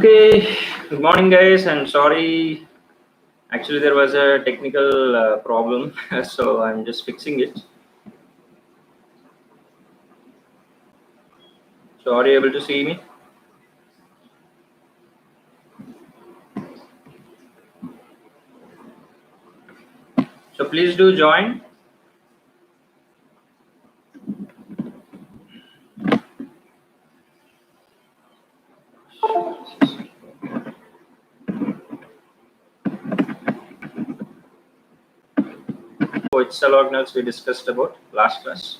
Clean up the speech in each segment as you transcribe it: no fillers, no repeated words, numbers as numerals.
Okay, good morning, guys. I'm sorry. Actually, there was a technical problem, so I'm just fixing it. So, are you able to see me? So, please do join. Which cell organelles we discussed about last class?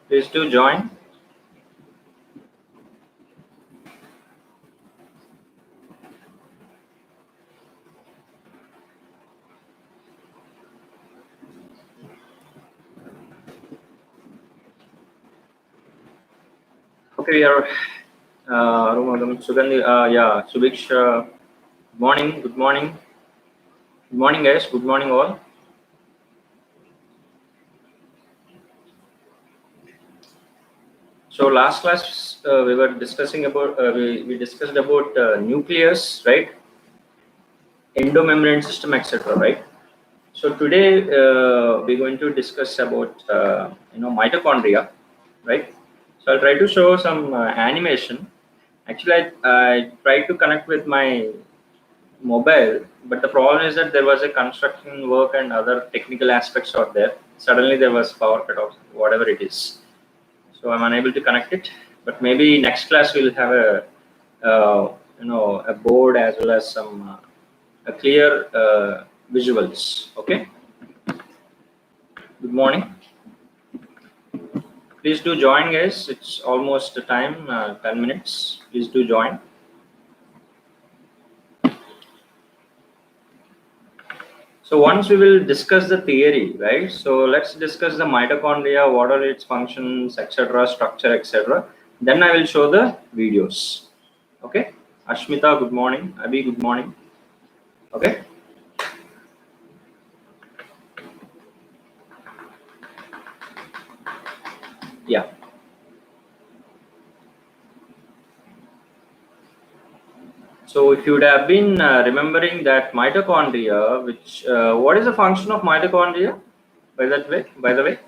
Please do join. Okay, we are Sugandhi, yeah, Subhiksh, good morning, good morning. Good morning, guys. Good morning, all. So last class we were discussing about we discussed about nucleus, right? Endomembrane system, etc. Right? So today we're going to discuss about mitochondria, right? So I'll try to show some animation. Actually, I tried to connect with my mobile, but the problem is that there was a construction work and other technical aspects out there. Suddenly there was power cut off, whatever it is. So I'm unable to connect it. But maybe next class we'll have a board as well as some a clear visuals. Okay. Good morning. Please do join, guys. It's almost the time, 10 minutes. Please do join. So once we will discuss the theory, right? So let's discuss the mitochondria, what are its functions, etc., structure, etc. Then I will show the videos. Okay. Ashmita, good morning. Abhi, good morning. Okay. Yeah. So if you would have been remembering that mitochondria, which what is the function of mitochondria? By the way,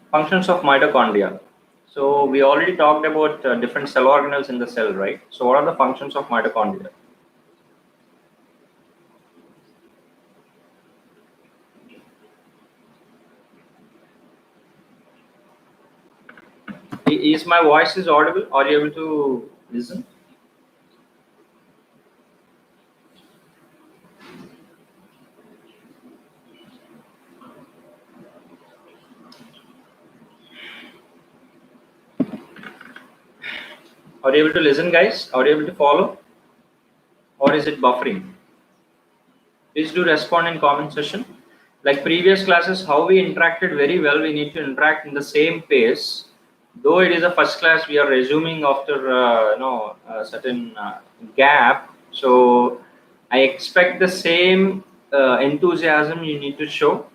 functions of mitochondria. So we already talked about different cell organelles in the cell, right? So what are the functions of mitochondria? Is my voice is audible? Are you able to listen? Are you able to listen, guys? Are you able to follow? Or is it buffering? Please do respond in comment section. Like previous classes, how we interacted very well, we need to interact in the same pace. Though it is a first class, we are resuming after a certain gap. So I expect the same enthusiasm you need to show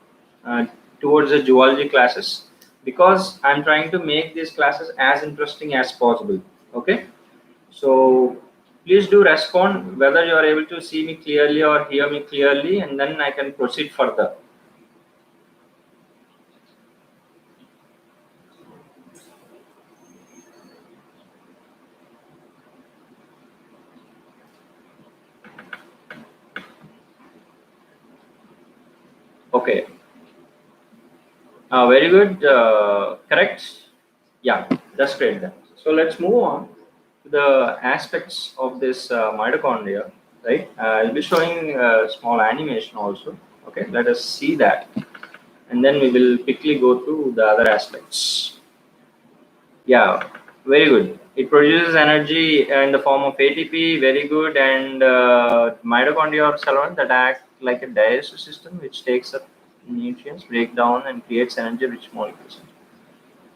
towards the zoology classes, because I'm trying to make these classes as interesting as possible. Okay, so please do respond whether you are able to see me clearly or hear me clearly, and then I can proceed further. Okay, very good. Correct. Yeah, that's great then. So let's move on to the aspects of this mitochondria, right? I'll be showing a small animation also. Okay, let us see that, and then we will quickly go through the other aspects. Yeah, very good. It produces energy in the form of ATP, very good, and mitochondria or cell that act like a digestive system which takes up nutrients, break down, and creates energy-rich molecules.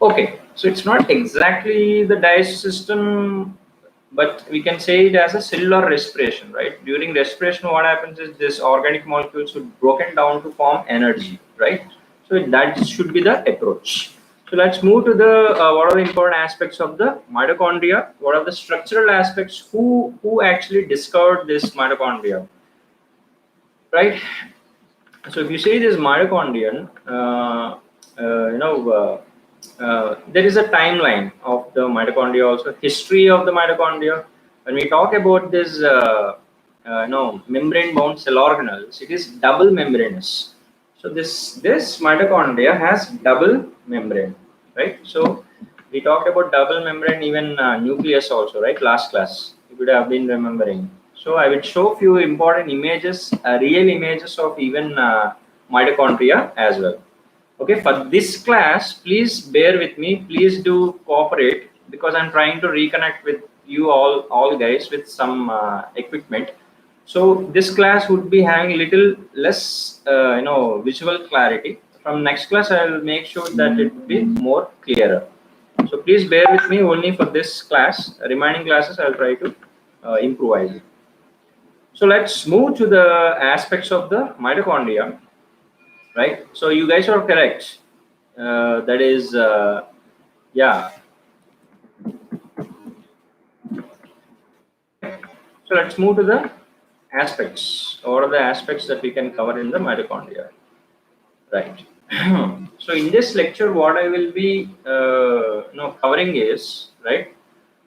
Okay, so it's not exactly the digestive system, but we can say it as a cellular respiration, right? During respiration, what happens is this organic molecules would broken down to form energy, right? So that should be the approach. So let's move to the what are the important aspects of the mitochondria? What are the structural aspects? Who actually discovered this mitochondria, right? So if you see this mitochondrion, there is a timeline of the mitochondria, also history of the mitochondria. When we talk about this, membrane-bound cell organelles, it is double membranous. So this mitochondria has double membrane, right? So we talked about double membrane, even nucleus also, right? Last class, you could have been remembering. So I will show few important images, real images of even mitochondria as well. Okay, for this class, please bear with me. Please do cooperate because I'm trying to reconnect with you all guys with some equipment. So this class would be having little less, visual clarity. From next class, I will make sure that it will be more clearer. So please bear with me only for this class. Remaining classes, I'll try to improvise it. So let's move to the aspects of the mitochondria, right? So you guys are correct. That is, yeah. So let's move to the aspects. What are the aspects that we can cover in the mitochondria, right? So in this lecture, what I will be covering is, right?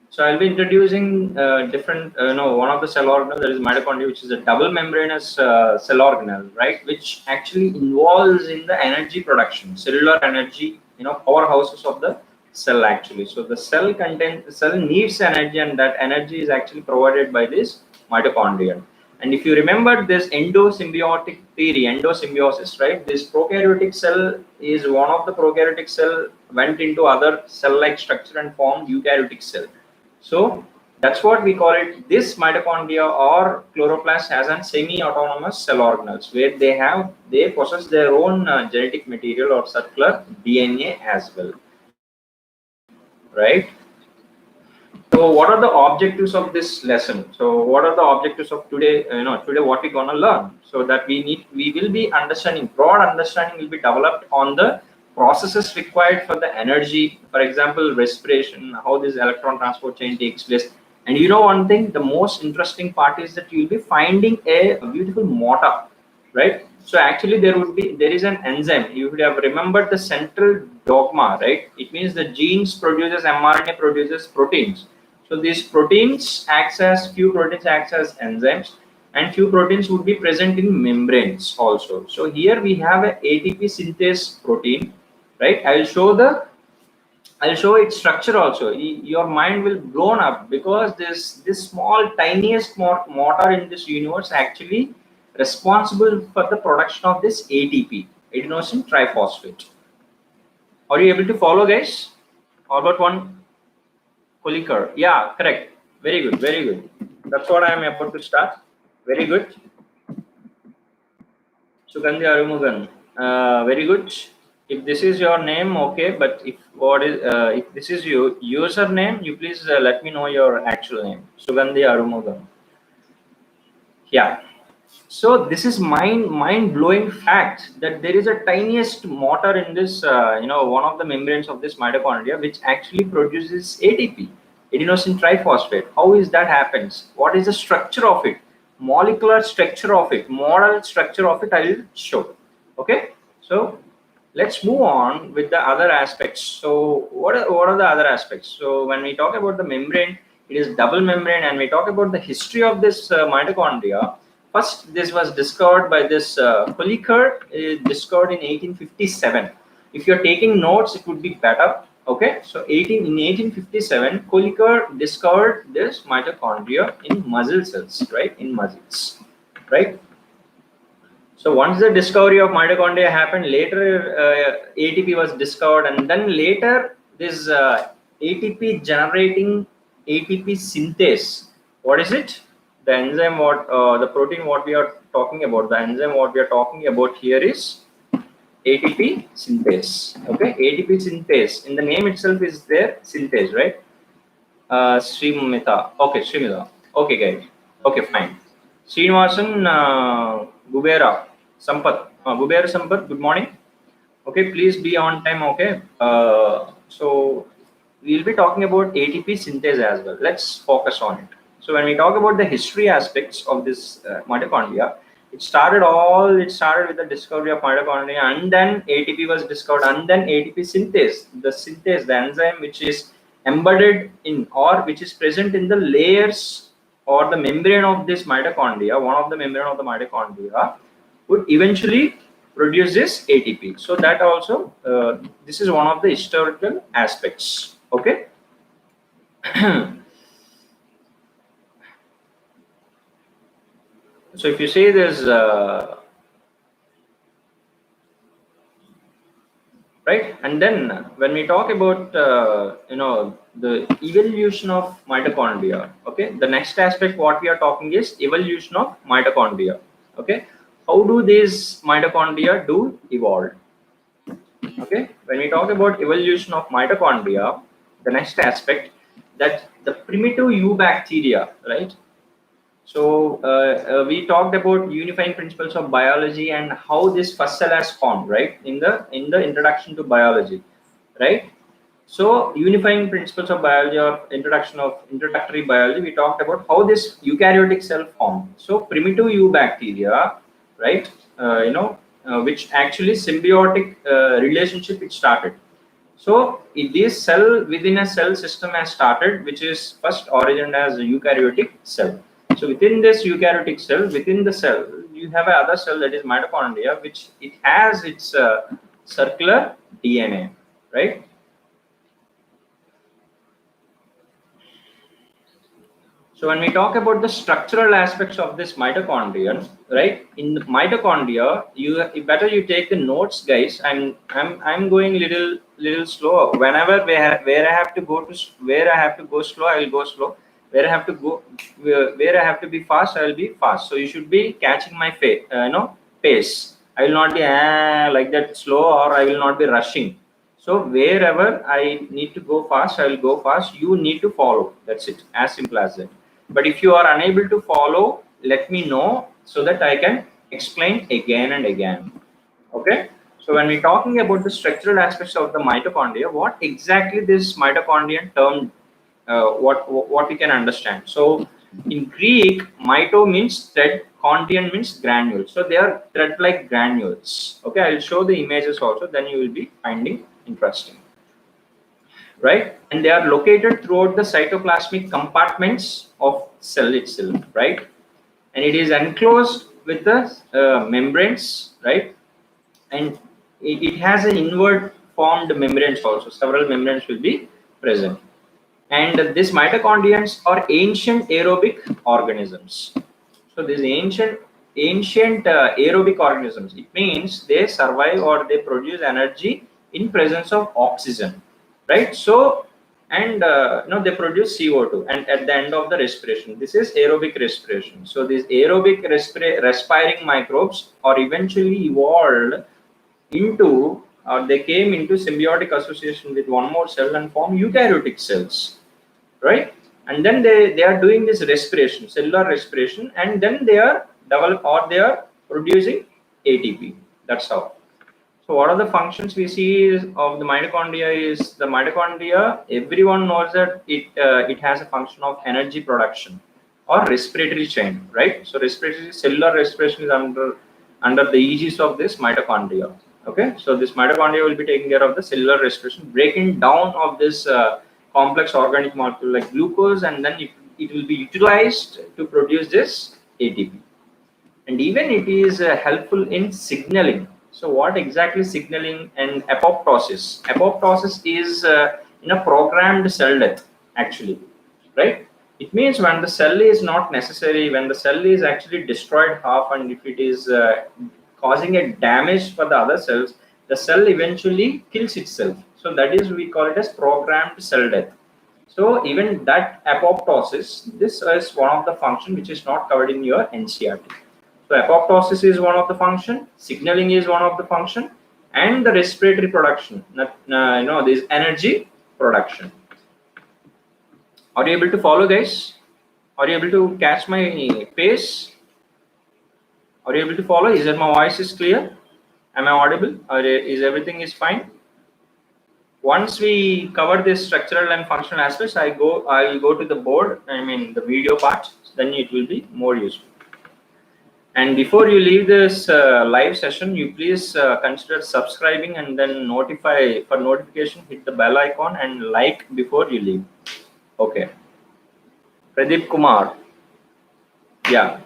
So I'll be introducing different, one of the cell organelle, that is mitochondria, which is a double membranous cell organelle, right? Which actually involves in the energy production, cellular energy, powerhouses of the cell actually. So the cell needs energy, and that energy is actually provided by this mitochondria. And if you remember this endosymbiotic theory, endosymbiosis, right? This prokaryotic cell is one of the prokaryotic cell went into other cell-like structure and formed eukaryotic cell. So that's what we call it. This mitochondria or chloroplast has a semi-autonomous cell organelles where they possess their own genetic material or circular DNA as well, right? So what are the objectives of this lesson? So what are the objectives of today? Today what we're gonna learn. So that we will be understanding, broad understanding will be developed on the processes required for the energy, for example, respiration, how this electron transport chain takes place. And you know one thing, the most interesting part is that you'll be finding a beautiful motor, right? So actually there is an enzyme. You would have remembered the central dogma, right? It means the genes produces mRNA produces proteins. So these few proteins acts as enzymes, and few proteins would be present in membranes also. So here we have a ATP synthase protein, right? I'll show its structure also. Your mind will blown up because this small tiniest motor in this universe actually responsible for the production of this ATP, adenosine triphosphate. Are you able to follow, guys? How about one? Kolikar. Yeah, correct. Very good, very good. That's what I am about to start. Very good. Sugandhi Arumugan. Very good. If this is your name, okay. But if this is your username, you please let me know your actual name. Sugandhi Arumugan. Yeah. So this is mind-blowing fact that there is a tiniest motor in this, one of the membranes of this mitochondria, which actually produces ATP, adenosine triphosphate. How is that happens? What is the structure of it? Molecular structure of it, model structure of it, I will show. Okay. So let's move on with the other aspects. So what are the other aspects? So when we talk about the membrane, it is double membrane, and we talk about the history of this mitochondria. First, this was discovered by this Kolikar, discovered in 1857. If you're taking notes, it would be better. Okay, so in 1857, Kolikar discovered this mitochondria in muscle cells, right? In muscles, right? So once the discovery of mitochondria happened, later ATP was discovered, and then later this ATP generating ATP synthase. What is it? The enzyme what the protein what we are talking about, the enzyme what we are talking about here is ATP synthase. Okay, ATP synthase. In the name itself is there synthase, right? Srimita. Okay, Srimita. Okay, guys. Okay, fine. Srinivasan, Gubera, Sampath. Gubera Sampath, good morning. Okay, please be on time. Okay. So we'll be talking about ATP synthase as well. Let's focus on it. So when we talk about the history aspects of this mitochondria, it started with the discovery of mitochondria, and then ATP was discovered, and then ATP synthase, the enzyme which is embedded in or which is present in the layers or the membrane of this mitochondria, one of the membrane of the mitochondria would eventually produce this ATP. So that also, this is one of the historical aspects. Okay. So if you say there's right, and then when we talk about the evolution of mitochondria, okay, the next aspect what we are talking is evolution of mitochondria. Okay, how do these mitochondria do evolve? Okay, when we talk about evolution of mitochondria, the next aspect that the primitive eubacteria, right? So we talked about unifying principles of biology and how this first cell has formed, right? In the introduction to biology, right? So unifying principles of biology or introductory biology, we talked about how this eukaryotic cell formed. So primitive eubacteria, right? Which actually symbiotic relationship it started. So this cell within a cell system has started, which is first origin as a eukaryotic cell. So within this eukaryotic cell, within the cell, you have another cell that is mitochondria, which it has its circular DNA, right? So when we talk about the structural aspects of this mitochondria, right? In the mitochondria, you better you take the notes, guys. I'm going little slow. Whenever where I have to go slow, I will go slow. Where I have to go, where I have to be fast, I will be fast. So you should be catching my pace. I will not be like that slow, or I will not be rushing. So wherever I need to go fast, I will go fast. You need to follow. That's it. As simple as that. But if you are unable to follow, let me know so that I can explain again and again. Okay. So when we're talking about the structural aspects of the mitochondria, what exactly this mitochondrial term, what we can understand. So in Greek, mito means thread, chondrion means granule. So they are thread-like granules. Okay, I'll show the images also. Then you will be finding interesting, right? And they are located throughout the cytoplasmic compartments of cell itself, right? And it is enclosed with the membranes, right? And it has an inward formed membranes also. Several membranes will be present. And these mitochondrions are ancient aerobic organisms. So these ancient aerobic organisms, it means they survive or they produce energy in presence of oxygen, right? So and they produce CO2, and at the end of the respiration, this is aerobic respiration. So these aerobic respiring microbes are eventually evolved into, they came into symbiotic association with one more cell and form eukaryotic cells, right? And then they are doing this respiration, cellular respiration, and then they are they are producing ATP. That's how. So what are the functions we see of the mitochondria? Is the mitochondria, everyone knows that it has a function of energy production or respiratory chain, right? So respiratory cellular respiration is under the aegis of this mitochondria. Okay, so this mitochondria will be taking care of the cellular respiration, breaking down of this complex organic molecule like glucose, and then it will be utilized to produce this ATP. And even it is helpful in signaling. So what exactly signaling and apoptosis? Apoptosis is in a programmed cell death, actually, right? It means when the cell is not necessary, when the cell is actually destroyed half, and if it is causing a damage for the other cells, the cell eventually kills itself. So that is, we call it as programmed cell death. So even that apoptosis, this is one of the function which is not covered in your NCERT. So apoptosis is one of the function, signaling is one of the function, and the respiratory production, this energy production. Are you able to follow, guys? Are you able to catch my pace? Are you able to follow? Is that my voice is clear? Am I audible? Or is everything is fine? Once we cover this structural and functional aspects, I will go to the board, I mean the video part, then it will be more useful. And before you leave this live session, you please consider subscribing and then for notification, hit the bell icon and like before you leave. Okay. Pradeep Kumar. Yeah.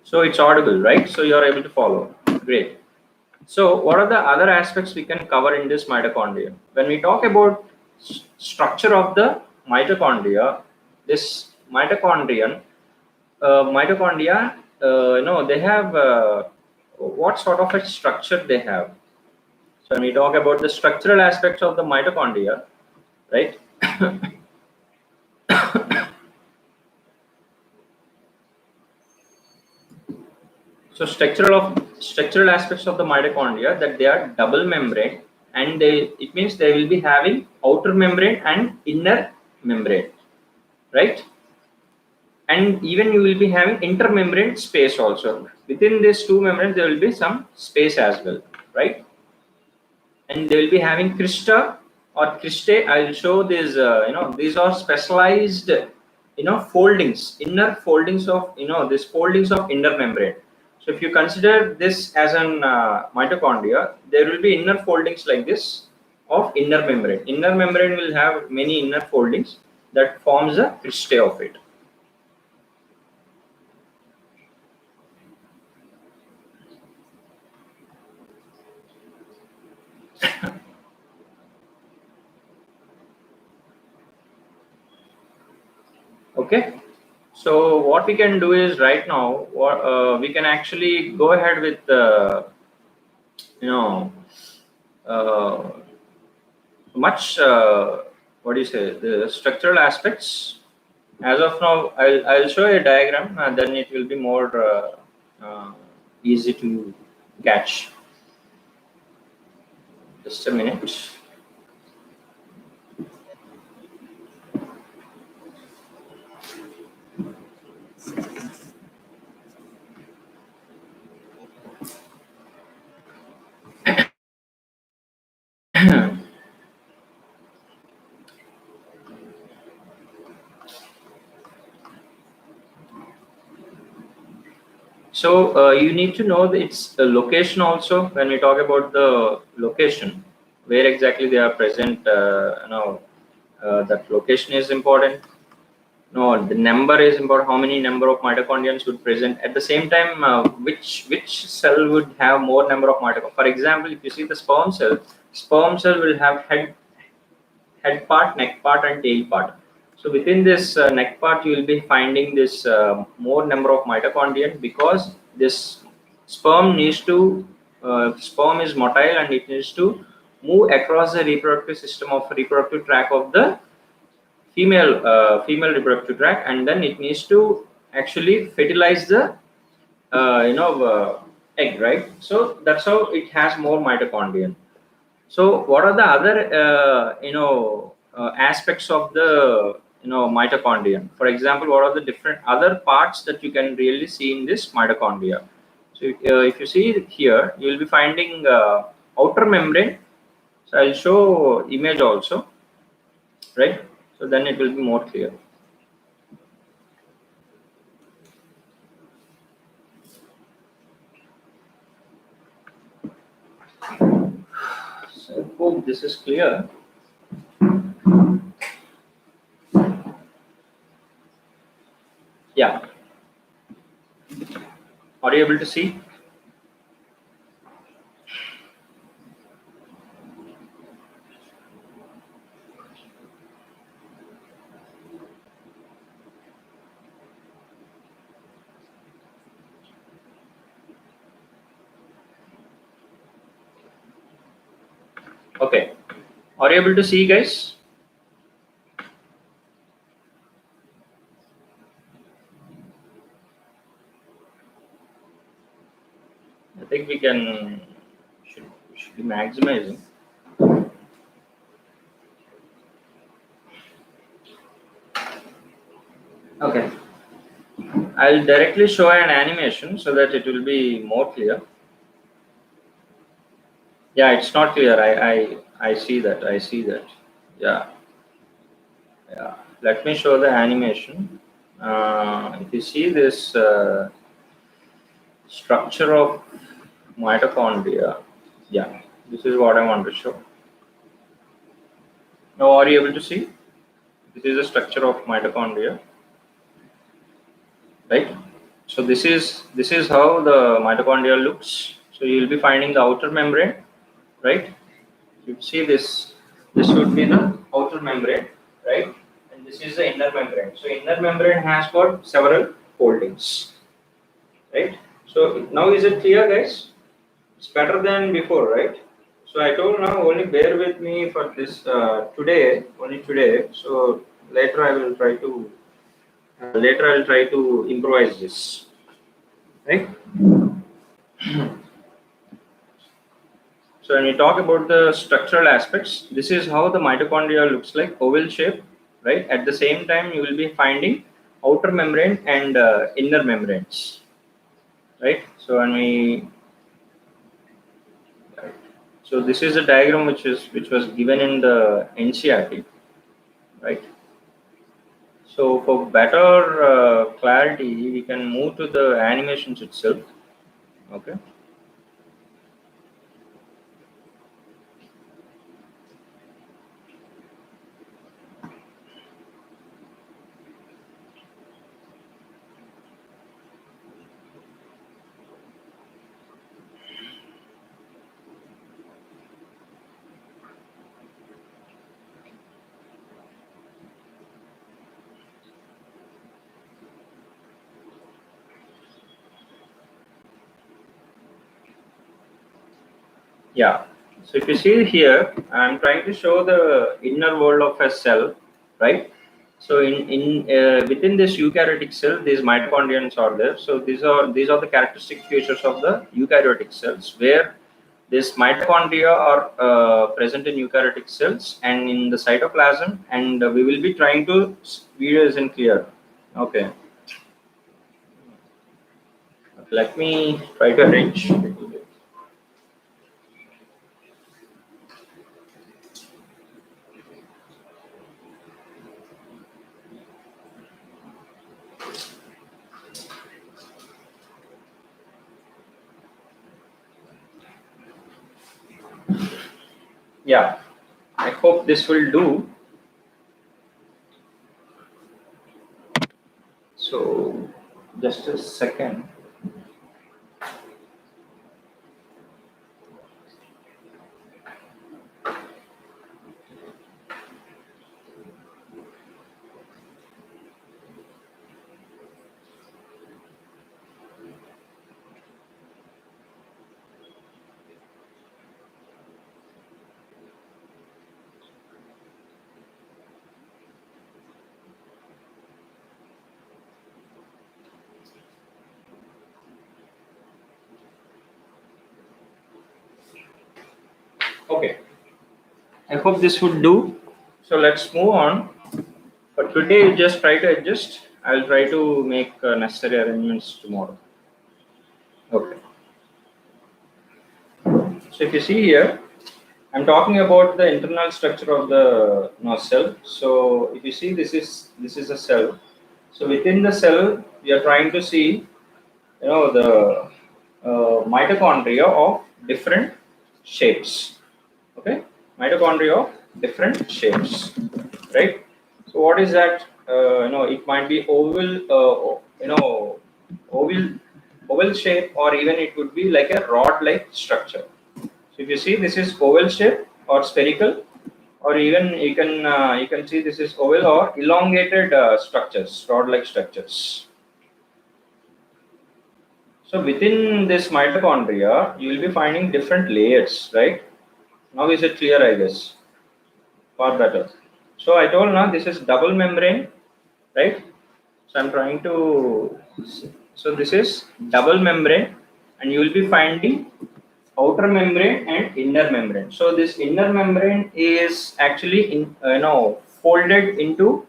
So it's audible, right? So you're able to follow. Great. So what are the other aspects we can cover in this mitochondria? When we talk about structure of the mitochondria, this mitochondria, they have what sort of a structure they have. So when we talk about the structural aspects of the mitochondria, right? So structural aspects of the mitochondria, that they are double membrane, and it means they will be having outer membrane and inner membrane, right? And even you will be having intermembrane space also. Within these two membranes, there will be some space as well, right? And they will be having crista or cristae. I will show these. These are specialized, foldings, inner foldings of, these foldings of inner membrane. So if you consider this as an mitochondria, there will be inner foldings like this of inner membrane. Inner membrane will have many inner foldings that forms a cristae of it. Okay. So what we can do is right now, we can actually go ahead with uh, much what do you say, the structural aspects. As of now, I'll show you a diagram, and then it will be more easy to catch. Just a minute. So you need to know its location also. When we talk about the location, where exactly they are present, that location is important. No, the number is important. How many number of mitochondria would present at the same time? Which cell would have more number of mitochondria? For example, if you see the sperm cell will have head part, neck part, and tail part. So within this neck part, you will be finding this more number of mitochondria, because this sperm needs to sperm is motile and it needs to move across the reproductive system of reproductive tract of the female reproductive tract, and then it needs to actually fertilize the egg, right? So that's how it has more mitochondria. So what are the other aspects of the mitochondria? For example, what are the different other parts that you can really see in this mitochondria? So if you see here, you will be finding outer membrane. So I'll show image also, right? So then it will be more clear. So I hope this is clear. Yeah. Are you able to see? Okay. Are you able to see, guys? think we can should be maximizing. Okay, I'll directly show an animation so that it will be more clear. Yeah, it's not clear. I see that. I see that. Yeah. Yeah. Let me show the animation. If you see this structure of mitochondria, yeah, this is what I want to show. Now, are you able to see? This is the structure of mitochondria, right? So this is how the mitochondria looks. So you will be finding the outer membrane, right? You see this would be the outer membrane, right? And this is the inner membrane. So inner membrane has got several foldings, right? So now is it clear, guys? It's better than before, right? So I told now only bear with me for this today, only today. So later I will try to improvise this, right? So when we talk about the structural aspects, this is how the mitochondria looks like, oval shape, right? At the same time, you will be finding outer membrane and inner membranes, right? So when we, so this is a diagram which was given in the NCRT, right? So for better clarity, we can move to the animations itself, okay? Yeah. So if you see here, I'm trying to show the inner world of a cell, right? So in within this eukaryotic cell, these mitochondrions are there. So these are the characteristic features of the eukaryotic cells, where these mitochondria are present in eukaryotic cells and in the cytoplasm, and we will be trying to video isn't clear. Okay. Let me try to arrange. Yeah, I hope this will do. So just a second. Okay, I hope this would do. So let's move on. But today, you just try to adjust. I'll try to make necessary arrangements tomorrow. Okay. So if you see here, I'm talking about the internal structure of the cell. So if you see, this is a cell. So within the cell, we are trying to see, the mitochondria of different shapes. Okay, mitochondria of different shapes, right? So what is that? It might be oval, oval, oval shape, or even it would be like a rod-like structure. So if you see, this is oval shape or spherical, or even you can see this is oval or elongated structures, rod-like structures. So within this mitochondria, you will be finding different layers, right? Now is it clear? I guess far better. So I told now this is double membrane, right? So I'm trying to. So this is double membrane, and you will be finding outer membrane and inner membrane. So this inner membrane is actually folded into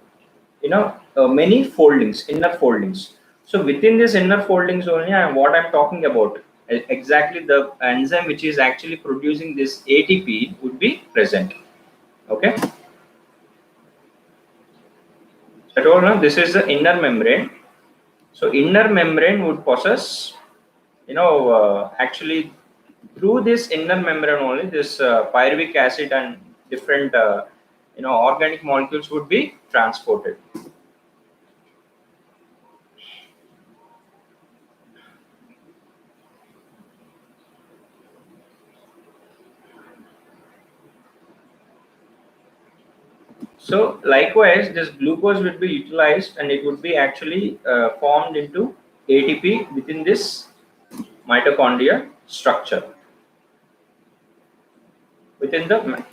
many foldings, inner foldings. So within this inner foldings only, what I'm talking about, exactly the enzyme which is actually producing this ATP would be present. Okay. I told you this is the inner membrane. So inner membrane would possess, actually through this inner membrane only, this pyruvic acid and different organic molecules would be transported. So likewise, this glucose will be utilized and it would be actually formed into ATP within this mitochondria structure.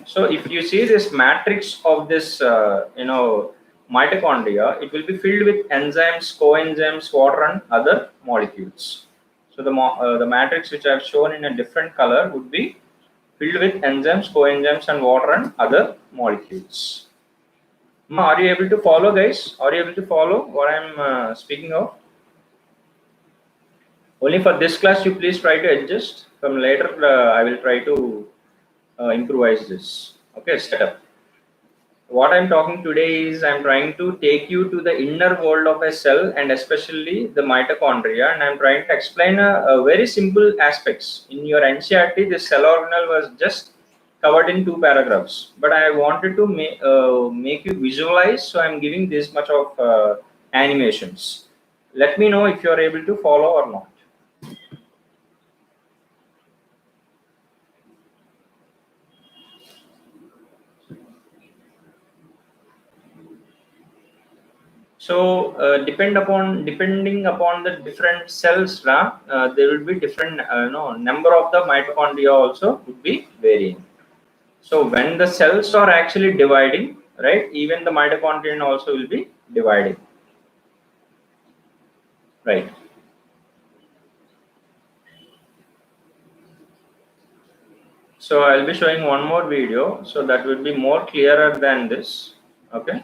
So if you see this matrix of this mitochondria, it will be filled with enzymes, coenzymes, water and other molecules. So the matrix which I have shown in a different color would be filled with enzymes, coenzymes and water and other molecules. Are you able to follow, guys? Are you able to follow what I'm speaking of? Only for this class you please try to adjust. From later I will try to improvise this. Okay, setup. What I'm talking today is I'm trying to take you to the inner world of a cell and especially the mitochondria, and I'm trying to explain a very simple aspects. In your NCERT, this cell organelle was just covered in 2 paragraphs, but I wanted to make you visualize, so I'm giving this much of animations. Let me know if you are able to follow or not. So depending upon the different cells, there will be different number of the mitochondria also would be varying. So when the cells are actually dividing, right, even the mitochondria also will be dividing, right? So I'll be showing one more video, so that will be more clearer than this. Okay.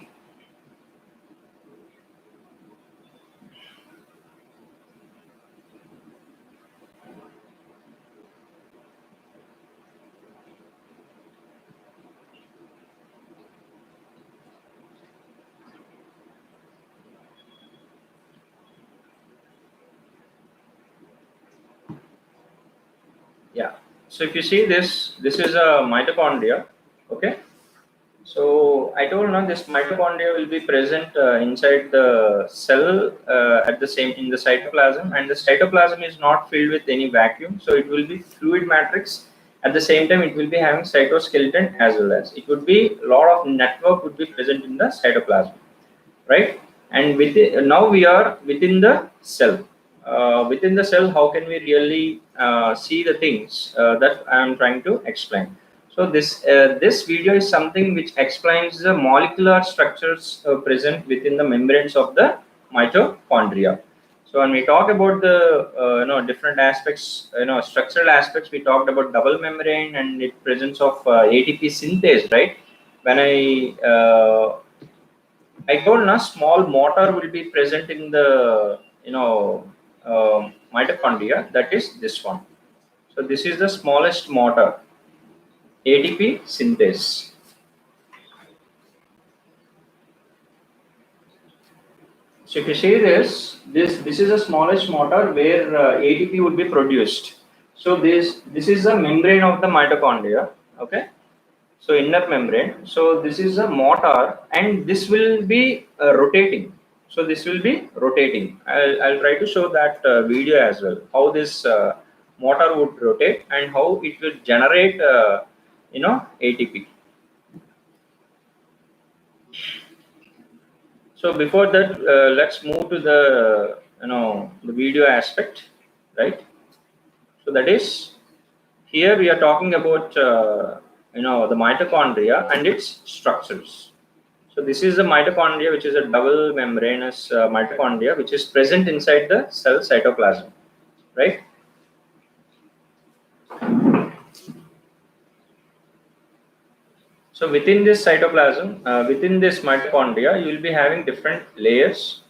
Yeah. So if you see this is a mitochondria. Okay. So I told now this mitochondria will be present inside the cell at the same in the cytoplasm, and the cytoplasm is not filled with any vacuum, so it will be fluid matrix. At the same time, it will be having cytoskeleton as well as it would be a lot of network would be present in the cytoplasm, right? And now we are within the cell. Within the cell, how can we really see the things that I am trying to explain? So this video is something which explains the molecular structures present within the membranes of the mitochondria. So when we talk about the different aspects, structural aspects, we talked about double membrane and the presence of ATP synthase, right? When I told a small motor will be present in the mitochondria. That is this one. So this is the smallest motor, ATP synthase. So if you see this is the smallest motor where ATP would be produced. So this is the membrane of the mitochondria. Okay. So inner membrane. So this is a motor, and this will be rotating. So this will be rotating. I'll try to show that video as well. How this motor would rotate and how it will generate ATP. So before that, let's move to the the video aspect, right? So that is, here we are talking about the mitochondria and its structures. So this is the mitochondria, which is a double membranous mitochondria, which is present inside the cell cytoplasm, right? So within this cytoplasm, within this mitochondria, you will be having different layers.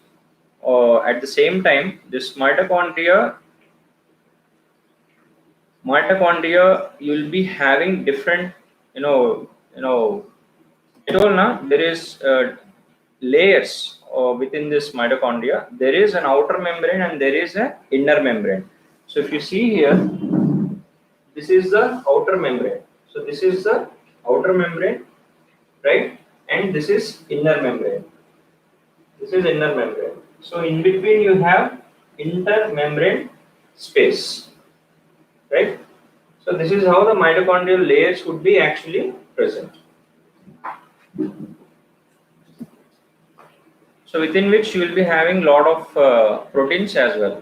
Or at the same time, this mitochondria, you will be having different, I told now there is layers within this mitochondria. There is an outer membrane and there is an inner membrane. So if you see here, this is the outer membrane. So this is the outer membrane, right? And this is inner membrane. This is inner membrane. So in between you have intermembrane space, right? So this is how the mitochondrial layers would be actually present. So within which you will be having lot of proteins as well.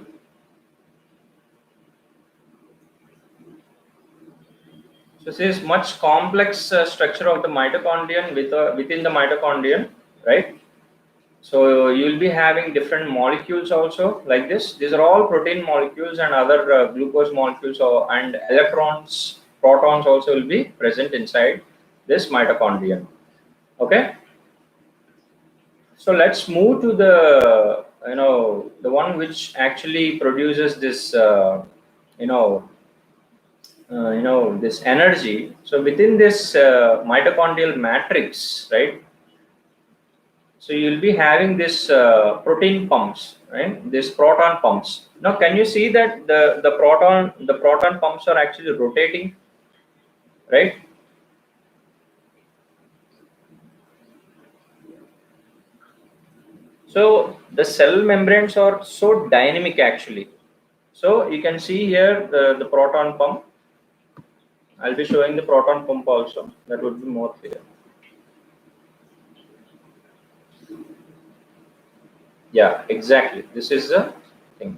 So this is much complex structure of the mitochondrion within the mitochondrion, right? So you will be having different molecules also like this. These are all protein molecules and other glucose molecules and electrons, protons also will be present inside this mitochondrion. Okay. So let's move to the the one which actually produces this this energy. So within this mitochondrial matrix, right? So you'll be having this protein pumps, right? This proton pumps. Now, can you see that the proton pumps are actually rotating, right? So the cell membranes are so dynamic actually. So you can see here the proton pump. I'll be showing the proton pump also. That would be more clear. Yeah, exactly. This is the thing.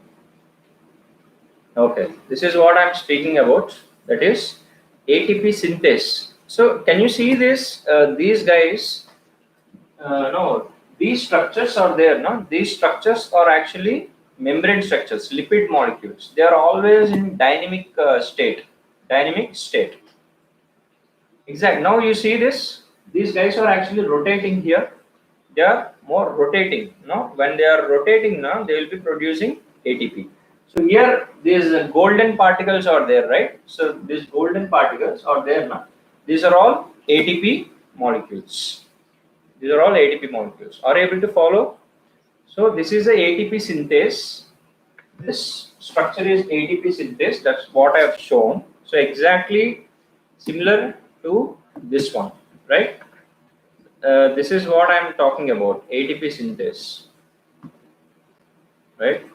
Okay, this is what I'm speaking about. That is ATP synthase. So can you see this? These guys, no, these structures are there. No, these structures are actually membrane structures, lipid molecules. They are always in dynamic state. Dynamic state. Exactly. Now you see this. These guys are actually rotating here. They are more rotating. No, when they are rotating now, they will be producing ATP. So here these golden particles are there, right? So these golden particles are there now. These are all ATP molecules. These are all ATP molecules. Are you able to follow? So this is the ATP synthase. This structure is ATP synthase. That's what I have shown. So exactly similar to this one, right? This is what I am talking about, ATP synthase, right?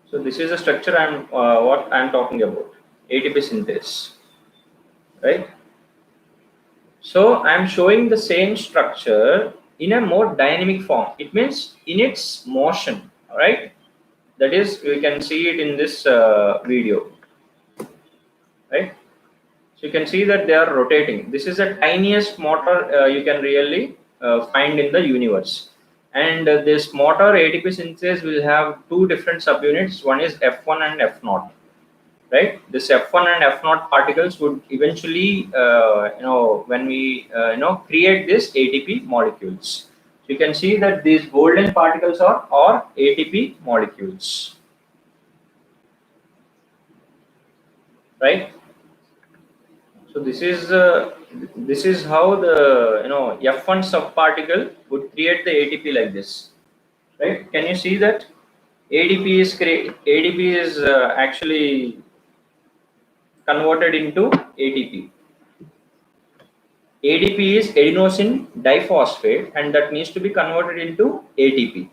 So this is the structure what I am talking about, ATP synthase, right? So I am showing the same structure in a more dynamic form. It means in its motion, right? That is, we can see it in this video, right? So you can see that they are rotating. This is the tiniest motor you can really find in the universe. And this motor ATP synthase will have two different subunits. One is F1 and F0, right? This F1 and F0 particles would eventually, when we, create this ATP molecules. So you can see that these golden particles are ATP molecules, right? So this is how the F1 subparticle would create the ATP like this, right? Can you see that ADP is actually converted into ATP. ADP is adenosine diphosphate, and that needs to be converted into ATP.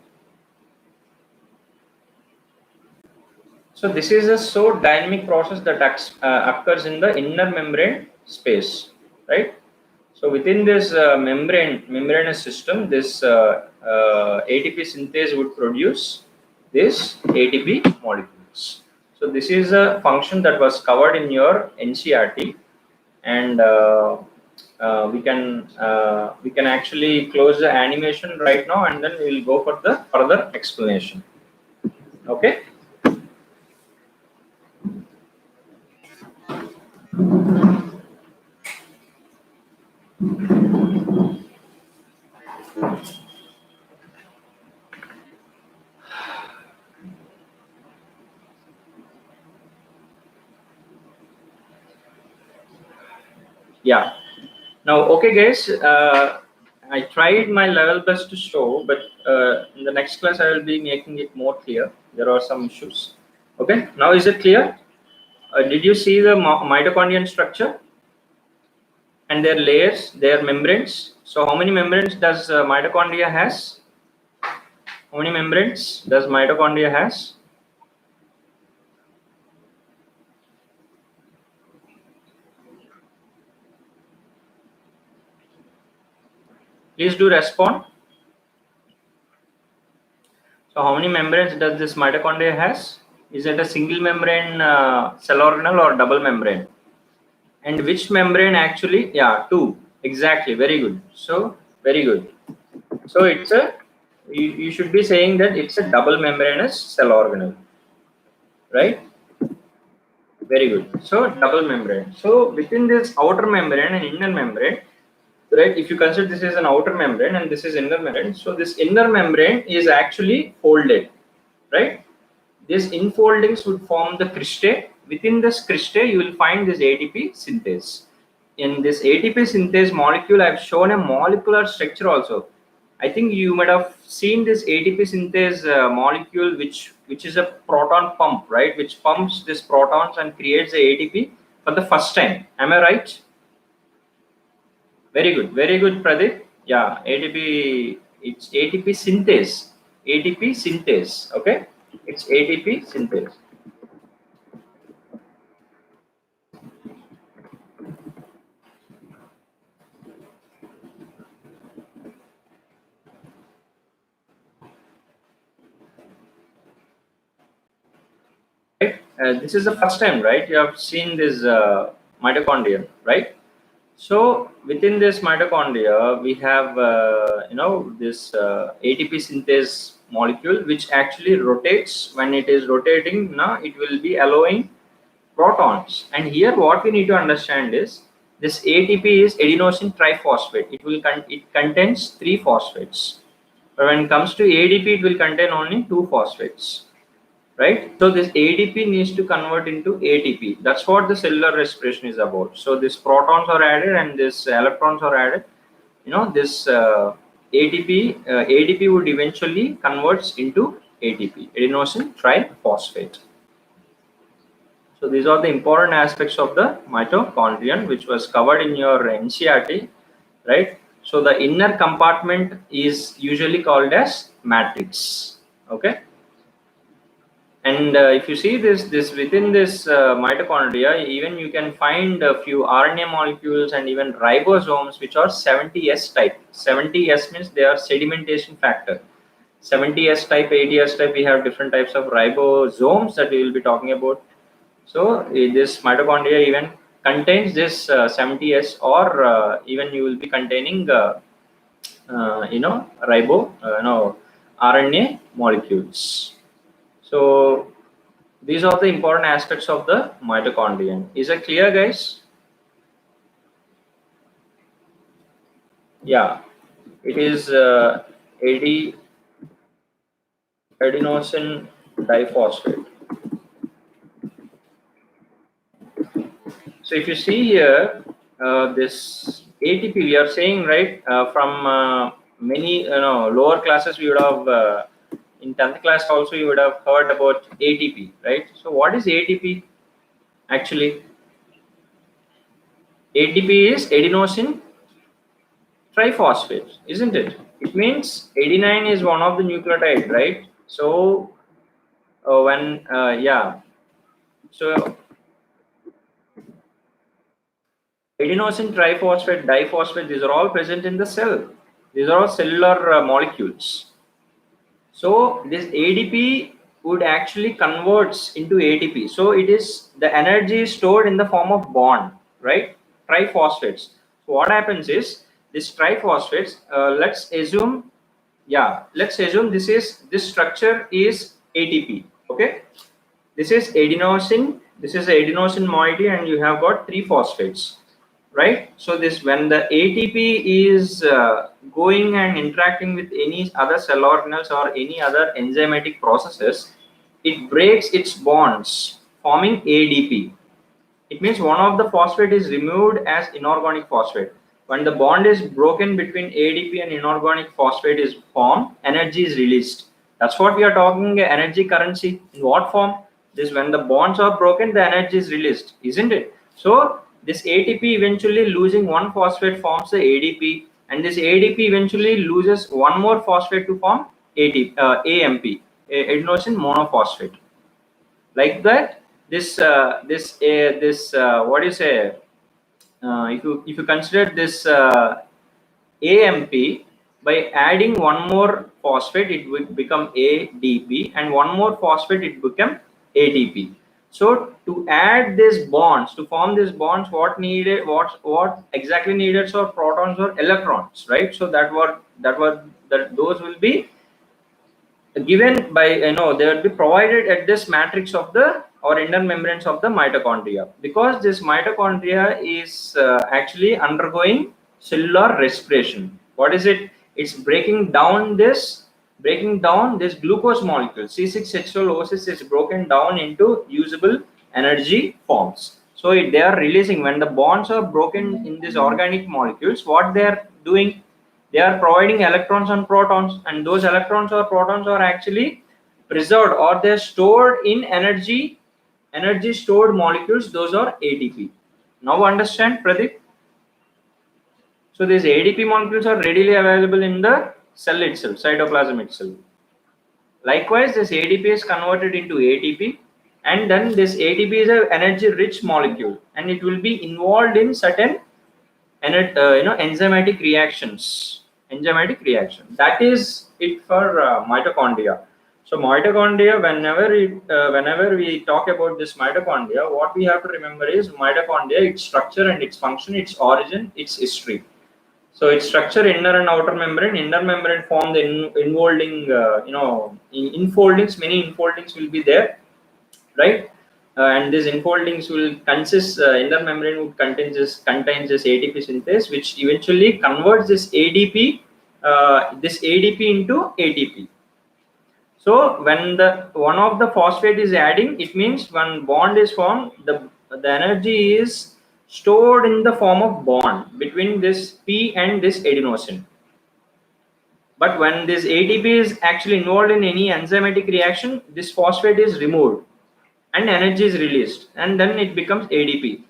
So this is a so dynamic process that occurs in the inner membrane space, right? So within this membranous system, this ATP synthase would produce this ATP molecules. So this is a function that was covered in your NCERT, and we can actually close the animation right now, and then we will go for the further explanation. Okay. Yeah. Now, okay, guys. I tried my level best to show, but in the next class I will be making it more clear. There are some issues. Okay. Now, is it clear? Did you see the mitochondrial structure and their layers, their membranes? So, how many membranes does mitochondria has? How many membranes does mitochondria has? Please do respond. So, how many membranes does this mitochondria has? Is it a single membrane cell organelle or double membrane? And which membrane actually? Yeah, two. Exactly. Very good. So, very good. So, it's a, you should be saying that it's a double membranous cell organelle, right? Very good. So, double membrane. So, within this outer membrane and inner membrane, right? If you consider this is an outer membrane and this is inner membrane, so this inner membrane is actually folded, right? These infoldings would form the cristae. Within this cristae, you will find this ATP synthase. In this ATP synthase molecule, I've shown a molecular structure also. I think you might have seen this ATP synthase molecule, which is a proton pump, right? Which pumps these protons and creates the ATP for the first time. Am I right? Very good, Pradeep. Yeah, ATP. It's ATP synthase. ATP synthase. Okay, it's ATP synthase. Right? This is the first time, right? You have seen this mitochondria, right? So within this mitochondria, we have this ATP synthase molecule, which actually rotates. When it is rotating, now it will be allowing protons. And here, what we need to understand is this ATP is adenosine triphosphate. It contains three phosphates. But when it comes to ADP, it will contain only two phosphates, right? So this ADP needs to convert into ATP. That's what the cellular respiration is about. So these protons are added and this electrons are added. This ADP would eventually converts into ATP, adenosine triphosphate. So these are the important aspects of the mitochondrion, which was covered in your NCERT, right? So the inner compartment is usually called as matrix. Okay. And if you see this within this mitochondria, even you can find a few RNA molecules and even ribosomes, which are 70S type. 70S means they are sedimentation factor. 70S type, 80S type, we have different types of ribosomes that we will be talking about. So this mitochondria even contains this 70S, or even you will be containing RNA molecules. So these are the important aspects of the mitochondrion. Is it clear, guys? Yeah, it is adenosine diphosphate. So if you see here, this ATP, we are saying, right, from many lower classes, we would have in 10th class also you would have heard about ATP, right? So what is ATP actually? ATP is adenosine triphosphate, isn't it? It means adenine is one of the nucleotide, right? So so adenosine triphosphate, diphosphate, these are all present in the cell. These are all cellular molecules. So this ADP would actually converts into ATP. So it is the energy is stored in the form of bond, right? Triphosphates. So what happens is this triphosphates. Let's assume this structure is ATP. Okay, this is adenosine. This is adenosine moiety, and you have got three phosphates. right? So this, when the ATP is going and interacting with any other cell organelles or any other enzymatic processes, it breaks its bonds, forming ADP. It means one of the phosphate is removed as inorganic phosphate. When the bond is broken between ADP and inorganic phosphate is formed, energy is released. That's what we are talking, energy currency. In what form? This, when the bonds are broken, the energy is released, isn't it? So this ATP eventually losing one phosphate forms the ADP, and this ADP eventually loses one more phosphate to form AMP, adenosine monophosphate. Like that, this what do you say, if you consider this AMP, by adding one more phosphate it will become ADP, and one more phosphate it become ATP. So to add these bonds, to form these bonds, what exactly needed are protons or electrons, right? So that those will be given by, they will be provided at this matrix of the or inner membranes of the mitochondria, because this mitochondria is actually undergoing cellular respiration. What is it? It's breaking down this glucose molecule. C6H12O6 is broken down into usable energy forms. So they are releasing, when the bonds are broken in these organic molecules, what they are doing, they are providing electrons and protons, and those electrons or protons are actually preserved, or they're stored in energy stored molecules. Those are ATP. Now understand, Pradeep? So these ADP molecules are readily available in the cell itself, cytoplasm itself. Likewise, this ADP is converted into ATP, and then this ATP is an energy rich molecule, and it will be involved in certain enzymatic reactions. That is it for mitochondria. So mitochondria, whenever we talk about this mitochondria, what we have to remember is mitochondria, its structure and its function, its origin, its history. So its structure, inner and outer membrane. Inner membrane form the infolding, infoldings. Many infoldings will be there, right? And these infoldings will consist, inner membrane would contains this ATP synthase, which eventually converts this ADP into ATP. So when the one of the phosphate is adding, it means when bond is formed, the energy is stored in the form of bond between this P and this adenosine. But when this ATP is actually involved in any enzymatic reaction, this phosphate is removed and energy is released, and then it becomes ADP.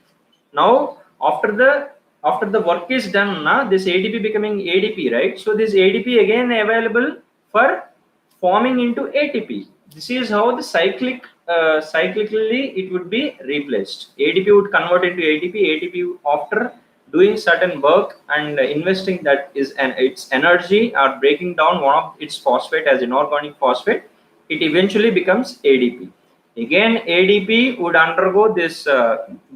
Now after the work is done, this ATP becoming ADP, right? So this ADP again available for forming into ATP. This is how the cyclically it would be replaced. ADP would convert into ATP after doing certain work and investing that is its energy, or breaking down one of its phosphate as inorganic phosphate, it eventually becomes ADP. Again, ADP would undergo this,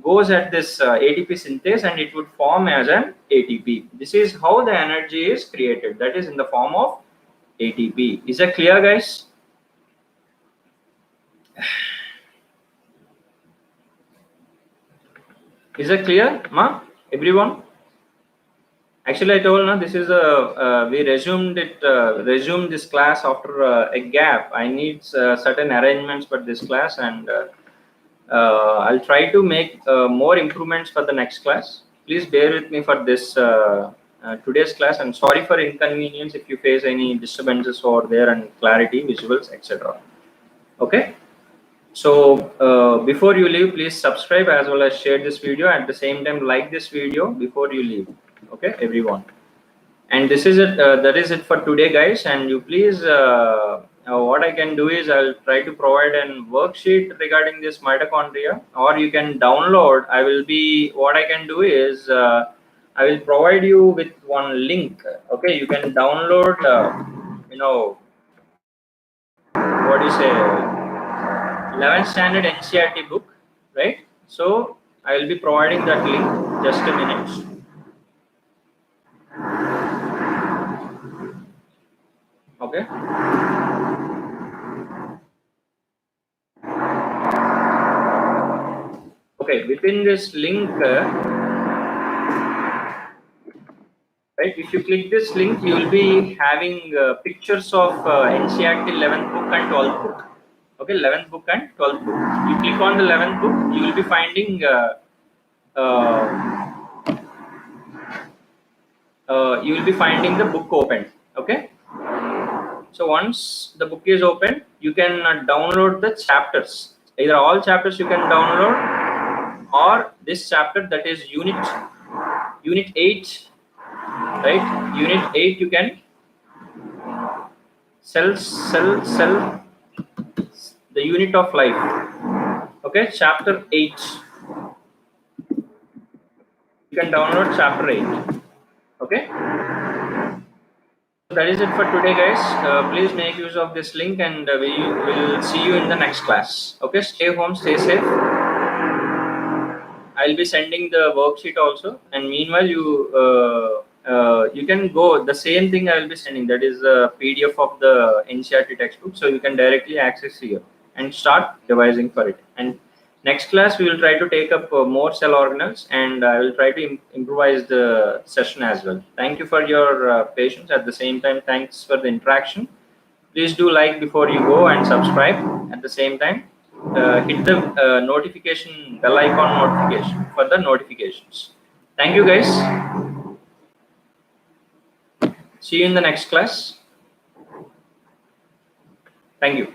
goes at this ATP synthase, and it would form as an ATP. This is how the energy is created, that is in the form of ATP. Is that clear, guys? Is that clear, ma? Everyone? Actually, I told this is we resumed this class after a gap. I need certain arrangements for this class, and I'll try to make more improvements for the next class. Please bear with me for this today's class, and sorry for inconvenience if you face any disturbances over there and clarity, visuals, etc. Okay. So before you leave, please subscribe as well as share this video. At the same time, like this video before you leave. Okay, everyone. And this is it. That is it for today, guys. And you please, what I can do is I'll try to provide a worksheet regarding this mitochondria, or you can download. What I can do is I will provide you with one link. Okay, you can download. What do you say? 11th standard NCERT book, right? So I will be providing that link. Just a minute. Okay. Okay, within this link, right? If you click this link, you will be having pictures of NCERT 11th book and 12th book. Okay, 11th book and 12th book. You click on the 11th book, you will be finding the book open. Okay, so once the book is open, you can download the chapters. Either all chapters you can download, or this chapter, that is unit 8, right? Unit 8 you can sell the unit of life. Okay, chapter 8, you can download chapter 8. Okay, so that is it for today, guys. Please make use of this link, and we will see you in the next class. Okay, stay home, stay safe. I'll be sending the worksheet also, and meanwhile you can go the same thing I will be sending, that is a PDF of the NCERT textbook, so you can directly access here and start devising for it. And next class we will try to take up more cell organelles, and I will try to improvise the session as well. Thank you for your patience. At the same time, thanks for the interaction. Please do like before you go, and subscribe at the same time. Hit the notification bell icon notification for the notifications. Thank you, guys. See you in the next class. Thank you.